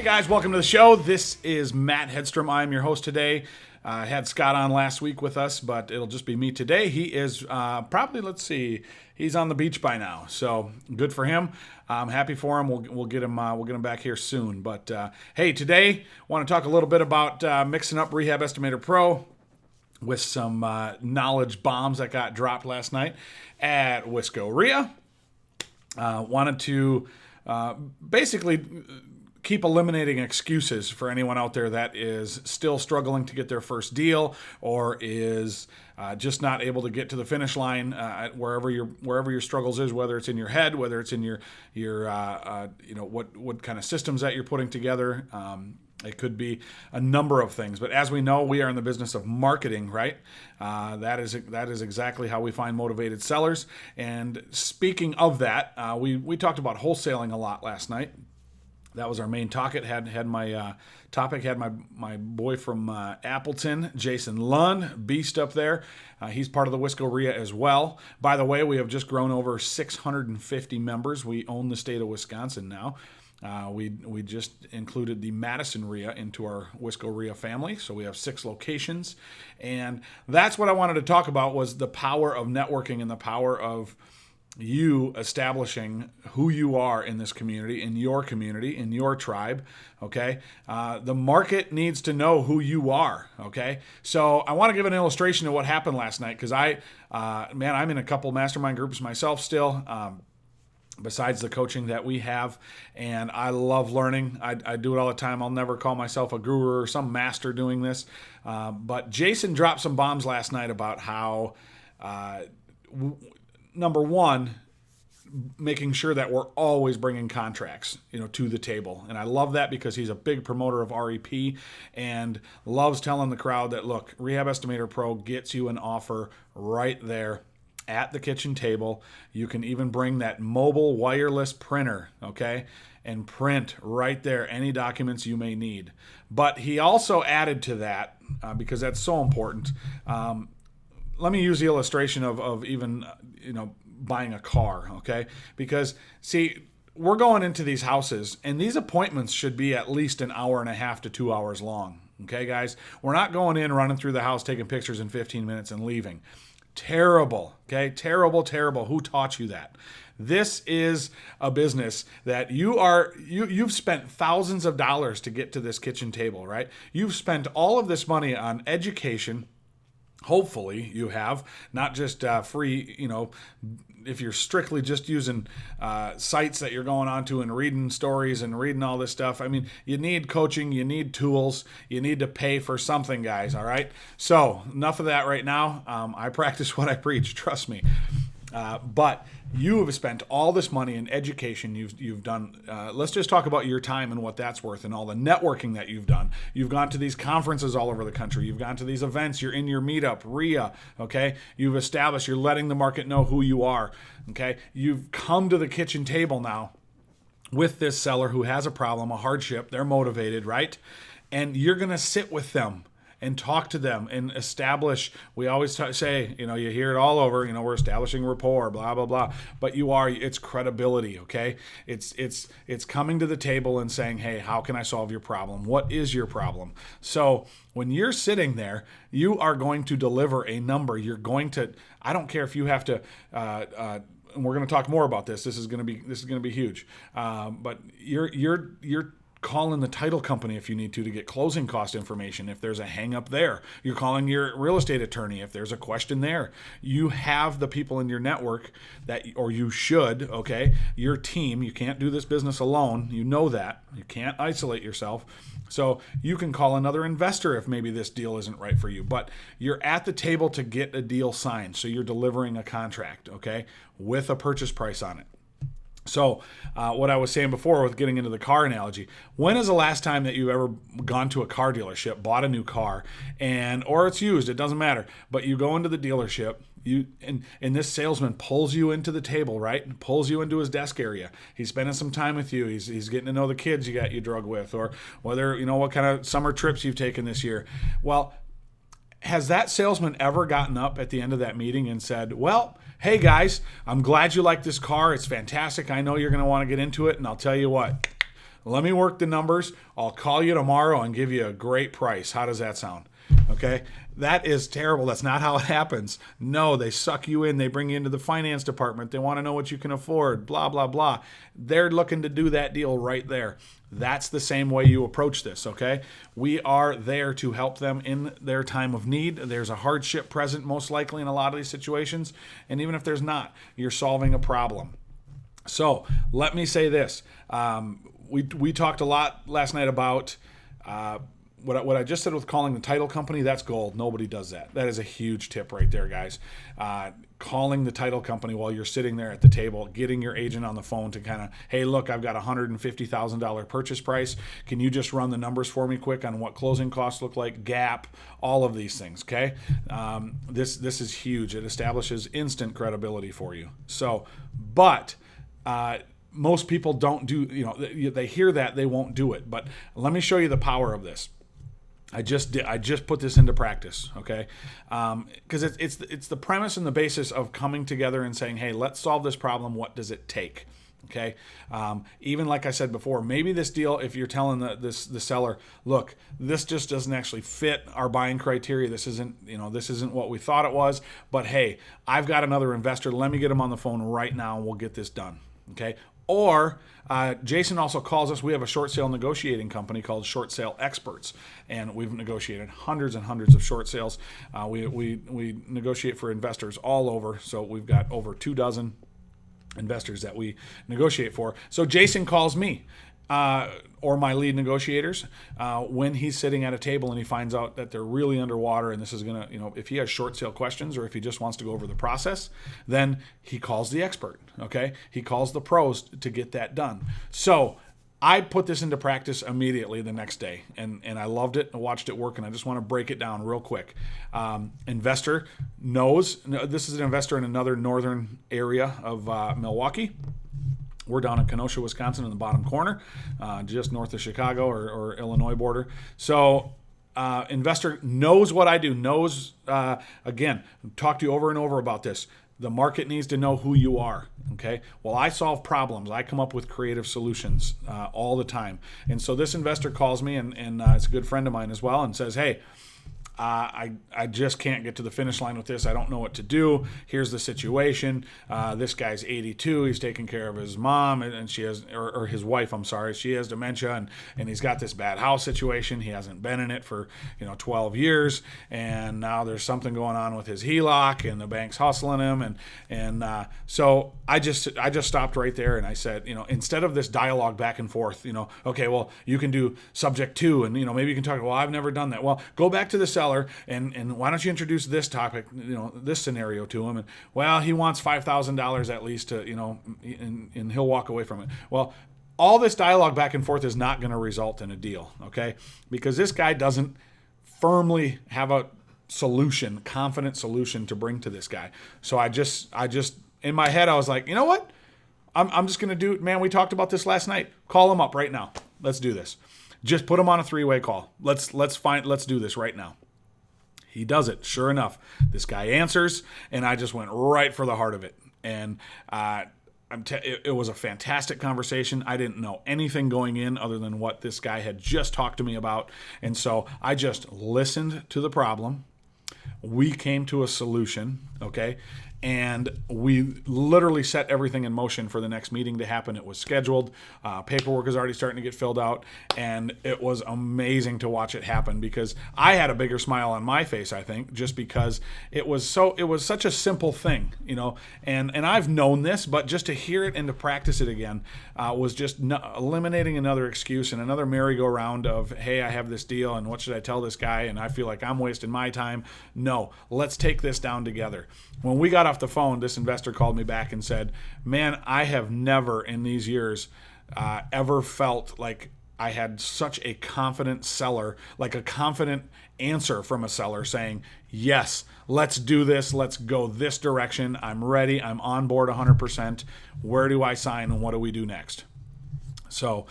guys, welcome to the show. This is Matt Hedstrom. I'm your host today. I had Scott on last week with us, but it'll just be me today. He is probably, he's on the beach by now, so good for him. I'm happy for him. We'll get him back here soon. But hey, today I want to talk a little bit about mixing up Rehab Estimator Pro with some knowledge bombs that got dropped last night at Wisco RIA. Wanted to basically keep eliminating excuses for anyone out there that is still struggling to get their first deal or is just not able to get to the finish line wherever your struggles is, whether it's in your head, whether it's in your what kind of systems that you're putting together. It could be a number of things, but as we know, we are in the business of marketing, right? That is exactly how we find motivated sellers. And speaking of that, we talked about wholesaling a lot last night. That was our main topic. Had my boy from Appleton, Jason Lund, beast up there. He's part of the Wisco RIA as well. By the way, we have just grown over 650 members. We own the state of Wisconsin now. We just included the Madison RIA into our Wisco RIA family, so we have 6 locations. And that's what I wanted to talk about, was the power of networking and the power of you establishing who you are in this community, in your tribe, okay? The market needs to know who you are, okay? So I want to give an illustration of what happened last night, because I'm in a couple mastermind groups myself still, besides the coaching that we have, and I love learning. I do it all the time. I'll never call myself a guru or some master doing this, but Jason dropped some bombs last night about how number one, making sure that we're always bringing contracts, to the table. And I love that because he's a big promoter of REP and loves telling the crowd that, look, Rehab Estimator Pro gets you an offer right there at the kitchen table. You can even bring that mobile wireless printer, okay, and print right there any documents you may need. But he also added to that, because that's so important. Let me use the illustration of even, buying a car, okay? Because, see, we're going into these houses, and these appointments should be at least an hour and a half to 2 hours long, okay, guys? We're not going in, running through the house, taking pictures in 15 minutes and leaving. Terrible, okay? Terrible, terrible. Who taught you that? This is a business that you've spent thousands of dollars to get to this kitchen table, right? You've spent all of this money on education. Hopefully you have, not just free, if you're strictly just using sites that you're going onto and reading stories and reading all this stuff. I mean, you need coaching, you need tools, you need to pay for something, guys, all right? So enough of that right now. I practice what I preach, trust me. But you have spent all this money in education. You've done, let's just talk about your time and what that's worth and all the networking that you've done. You've gone to these conferences all over the country. You've gone to these events. You're in your meetup, RIA, okay? You've established, you're letting the market know who you are, okay? You've come to the kitchen table now with this seller who has a problem, a hardship. They're motivated, right? And you're going to sit with them and talk to them and establish, we always say, you hear it all over, we're establishing rapport, blah, blah, blah. But it's credibility, okay? It's coming to the table and saying, hey, how can I solve your problem? What is your problem? So when you're sitting there, you are going to deliver a number. You're going to, I don't care if you have to, and we're going to talk more about this. This is going to be huge. But you're calling the title company if you need to get closing cost information if there's a hang up there. You're calling your real estate attorney if there's a question there. You have the people in your network or you should, okay? Your team, you can't do this business alone. You know that. You can't isolate yourself. So you can call another investor if maybe this deal isn't right for you. But you're at the table to get a deal signed. So you're delivering a contract, okay, with a purchase price on it. So what I was saying before with getting into the car analogy, when is the last time that you've ever gone to a car dealership, bought a new car, or it's used, it doesn't matter, but you go into the dealership, and this salesman pulls you into the table, right? Pulls you into his desk area. He's spending some time with you. He's getting to know the kids you drug with, or whether, what kind of summer trips you've taken this year. Well, has that salesman ever gotten up at the end of that meeting and said, well, hey guys, I'm glad you like this car. It's fantastic. I know you're going to want to get into it. And I'll tell you what, Let me work the numbers. I'll call you tomorrow and give you a great price. How does that sound? Okay, that is terrible. That's not how it happens. No, they suck you in. They bring you into the finance department. They want to know what you can afford, blah, blah, blah. They're looking to do that deal right there. That's the same way you approach this, okay? We are there to help them in their time of need. There's a hardship present most likely in a lot of these situations. And even if there's not, you're solving a problem. So let me say this. We talked a lot last night about what I just said with calling the title company. That's gold. Nobody does that. That is a huge tip right there, guys. Calling the title company while you're sitting there at the table, getting your agent on the phone to kind of, hey, look, I've got a $150,000 purchase price. Can you just run the numbers for me quick on what closing costs look like, gap, all of these things, okay? This is huge. It establishes instant credibility for you. So, but most people don't do, they hear that, they won't do it. But let me show you the power of this. I just put this into practice, okay? Because it's the premise and the basis of coming together and saying, hey, let's solve this problem. What does it take? Okay. Even like I said before, maybe this deal, if you're telling the seller, look, this just doesn't actually fit our buying criteria. This isn't what we thought it was. But hey, I've got another investor. Let me get him on the phone right now, and we'll get this done. Okay. Or Jason also calls us. We have a short sale negotiating company called Short Sale Experts, and we've negotiated hundreds and hundreds of short sales. We negotiate for investors all over, so we've got over 24 investors that we negotiate for. So Jason calls me or my lead negotiators when he's sitting at a table and he finds out that they're really underwater, and this is going to, if he has short sale questions or if he just wants to go over the process, then he calls the expert, okay? He calls the pros to get that done. So I put this into practice immediately the next day, and I loved it. I watched it work, and I just want to break it down real quick. Investor knows, this is an investor in another northern area of Milwaukee. We're down in Kenosha, Wisconsin in the bottom corner, just north of Chicago or Illinois border. So investor knows what I do, knows, again, talked to you over and over about this. The market needs to know who you are, okay? Well, I solve problems. I come up with creative solutions all the time. And so this investor calls me, and it's a good friend of mine as well, and says, hey, I just can't get to the finish line with this. I don't know what to do. Here's the situation. This guy's 82. He's taking care of his mom, and she has, or his wife, I'm sorry. She has dementia, and he's got this bad house situation. He hasn't been in it for 12 years, and now there's something going on with his HELOC, and the bank's hustling him, and so I just stopped right there, and I said, instead of this dialogue back and forth, okay, well, you can do subject to, and maybe you can talk. Well, I've never done that. Well, go back to the seller. And why don't you introduce this topic, this scenario to him? And well, he wants $5,000 at least to, and he'll walk away from it. Well, all this dialogue back and forth is not going to result in a deal, okay? Because this guy doesn't firmly have a solution, confident solution to bring to this guy. So I just in my head, I was like, you know what? I'm just going to do, man, we talked about this last night. Call him up right now. Let's do this. Just put him on a 3-way call. Let's do this right now. He does it. Sure enough, this guy answers, and I just went right for the heart of it. And it was a fantastic conversation. I didn't know anything going in other than what this guy had just talked to me about. And so I just listened to the problem. We came to a solution, okay? And we literally set everything in motion for the next meeting to happen. It was scheduled. Paperwork is already starting to get filled out. And it was amazing to watch it happen because I had a bigger smile on my face, I think, just because it was such a simple thing, and I've known this, but just to hear it and to practice it again was just eliminating another excuse and another merry-go-round of, hey, I have this deal and what should I tell this guy? And I feel like I'm wasting my time. No, let's take this down together. When we got off the phone, this investor called me back and said, man, I have never in these years ever felt like I had such a confident seller, like a confident answer from a seller saying, yes, let's do this. Let's go this direction. I'm ready. I'm on board 100%. Where do I sign and what do we do next? So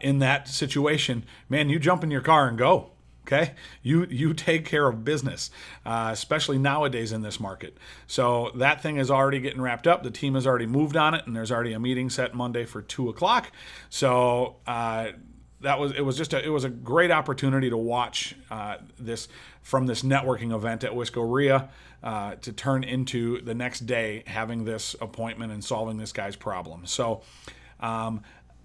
in that situation, man, you jump in your car and go. Okay, you take care of business, especially nowadays in this market. So that thing is already getting wrapped up. The team has already moved on it, and there's already a meeting set Monday for 2:00. So it was a great opportunity to watch this from this networking event at Wisco RIA to turn into the next day having this appointment and solving this guy's problem. So.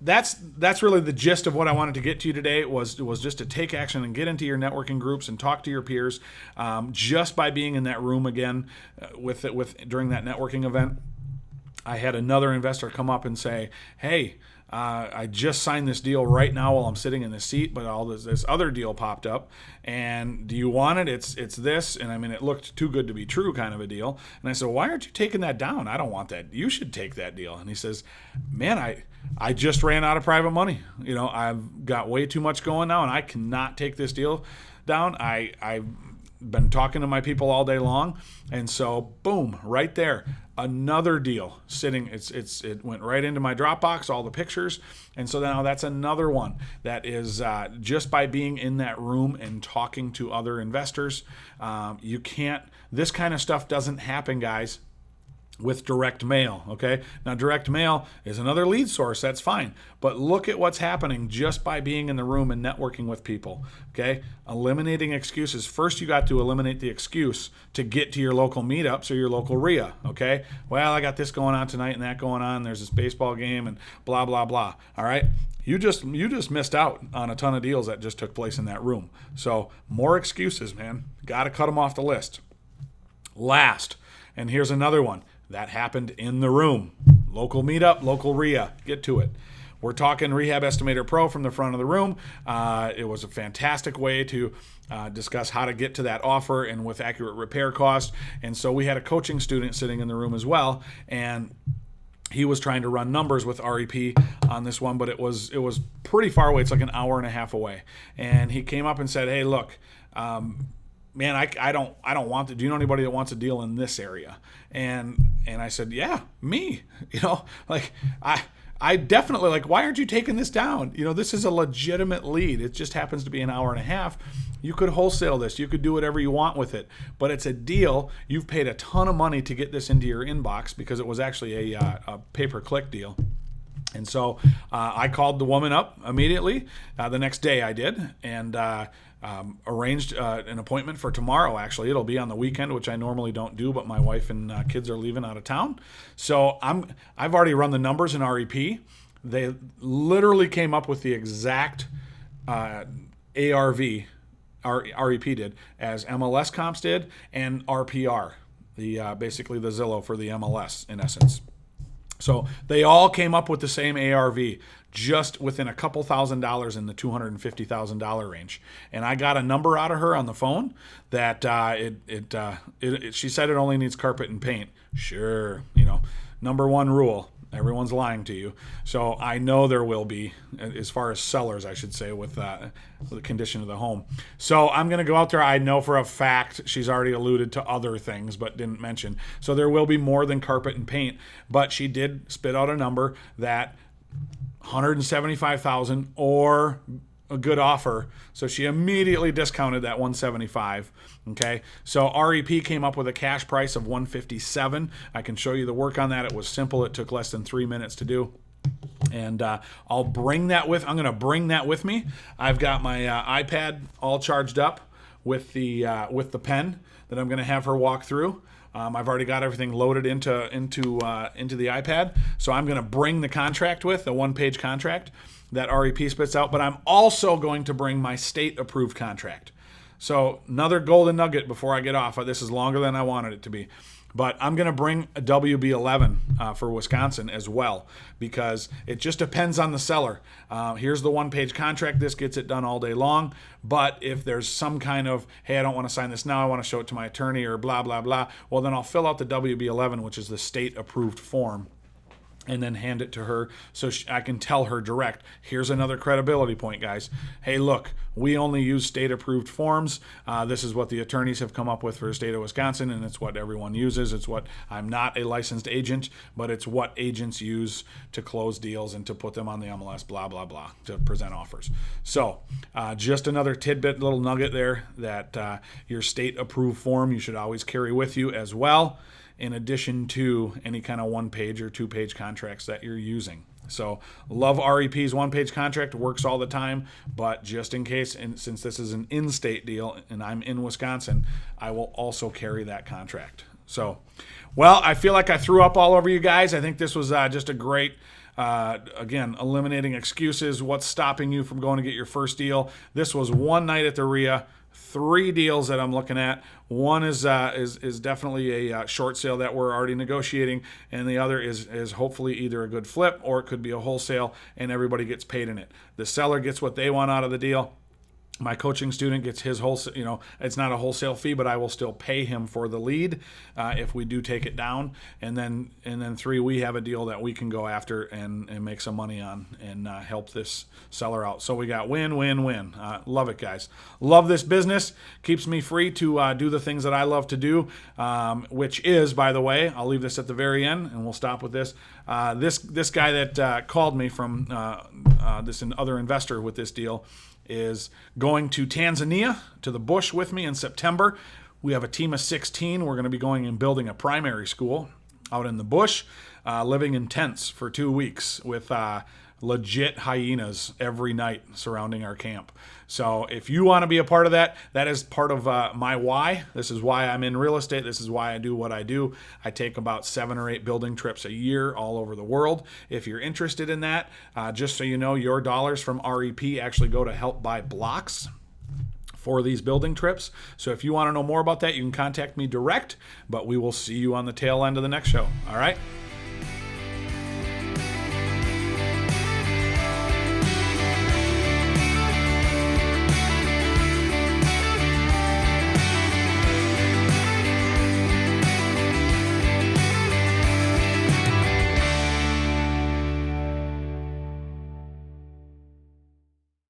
That's really the gist of what I wanted to get to you today. Was just to take action and get into your networking groups and talk to your peers. Just by being in that room again with during that networking event, I had another investor come up and say, "Hey, I just signed this deal right now while I'm sitting in the seat, but all this other deal popped up, and do you want it? It's this." And I mean, it looked too good to be true, kind of a deal. And I said, "Why aren't you taking that down? I don't want that. You should take that deal." And he says, "Man, I just ran out of private money. I've got way too much going now, and I cannot take this deal down. I've been talking to my people all day long." And so boom, right there, another deal sitting. It went right into my Dropbox, all the pictures. And so now that's another one that is just by being in that room and talking to other investors. This kind of stuff doesn't happen, guys, with direct mail. Okay, now direct mail is another lead source, that's fine, but look at what's happening just by being in the room and networking with people. Okay, eliminating excuses. First, you got to eliminate the excuse to get to your local meetups or your local RIA. Okay, well, I got this going on tonight and that going on, there's this baseball game and blah blah blah. All right, you just missed out on a ton of deals that just took place in that room. So more excuses, man, got to cut them off the list. Last, and here's another one that happened in the room. Local meetup, local RIA. Get to it. We're talking Rehab Estimator Pro from the front of the room. It was a fantastic way to discuss how to get to that offer and with accurate repair cost. And so we had a coaching student sitting in the room as well, and he was trying to run numbers with REP on this one, but it was pretty far away. It's like an hour and a half away. And he came up and said, "Hey, look, man, I don't want to. Do you know anybody that wants a deal in this area?" And I said, "Yeah, me." I definitely, why aren't you taking this down? This is a legitimate lead. It just happens to be an hour and a half. You could wholesale this. You could do whatever you want with it, but it's a deal. You've paid a ton of money to get this into your inbox because it was actually a pay-per-click deal. And so I called the woman up immediately. The next day I did, and arranged an appointment for tomorrow. Actually, it'll be on the weekend, which I normally don't do, but my wife and kids are leaving out of town. So I've already run the numbers in REP. They literally came up with the exact ARV, REP did, as MLS comps did, and RPR, basically the Zillow for the MLS in essence. So they all came up with the same ARV, just within a couple $1,000s in the $250,000 range. And I got a number out of her on the phone that she said it only needs carpet and paint. Sure, number one rule, everyone's lying to you. So I know there will be, as far as sellers, I should say, with the condition of the home. So I'm going to go out there. I know for a fact she's already alluded to other things, but didn't mention. So there will be more than carpet and paint. But she did spit out a number that $175,000 or a good offer. So she immediately discounted that $175,000. Okay. So REP came up with a cash price of $157,000. I can show you the work on that. It was simple. It took less than 3 minutes to do. And I'm going to bring that with me. I've got my iPad all charged up with the pen that I'm going to have her walk through. I've already got everything loaded into the iPad. So I'm going to bring the contract with the one-page contract that REP spits out, but I'm also going to bring my state-approved contract. So another golden nugget before I get off. This is longer than I wanted it to be. But I'm going to bring a WB11 for Wisconsin as well, because it just depends on the seller. Here's the one-page contract. This gets it done all day long. But if there's some kind of, hey, I don't want to sign this now, I want to show it to my attorney or blah, blah, blah, well, then I'll fill out the WB11, which is the state-approved form. and then hand it to her so I can tell her direct. Here's another credibility point, guys. Hey, look, we only use state-approved forms. This is what the attorneys have come up with for the state of Wisconsin, and it's what everyone uses. It's what I'm not a licensed agent, but it's what agents use to close deals and to put them on the MLS, blah, blah, blah, to present offers. So just another tidbit, little nugget there, that your state-approved form you should always carry with you as well, in addition to any kind of one-page or two-page contracts that you're using. So love REP's one-page contract, works all the time, but just in case, and since this is an in-state deal and I'm in Wisconsin, I will also carry that contract. So, well, I feel like I threw up all over you guys. I think this was just a great, again, eliminating excuses. What's stopping you from going to get your first deal? This was one night at the RIA. 3 deals that I'm looking at. One is definitely a short sale that we're already negotiating, and the other is hopefully either a good flip or it could be a wholesale, and everybody gets paid in it. The seller gets what they want out of the deal. My coaching student gets his wholesale, it's not a wholesale fee, but I will still pay him for the lead if we do take it down. And then 3, we have a deal that we can go after and make some money on and help this seller out. So we got win, win, win. Love it, guys. Love this business. Keeps me free to do the things that I love to do, which is, by the way, I'll leave this at the very end and we'll stop with this. This guy that called me from this other investor with this deal is going to Tanzania, to the bush with me in September. We have a team of 16. We're going to be going and building a primary school out in the bush, living in tents for 2 weeks with legit hyenas every night surrounding our camp. So if you want to be a part of that, that is part of my why. This is why I'm in real estate. This is why I do what I do. I take about 7 or 8 building trips a year all over the world. If you're interested in that, just so you know, your dollars from REP actually go to help buy blocks for these building trips. So if you want to know more about that, you can contact me direct, but we will see you on the tail end of the next show. All right?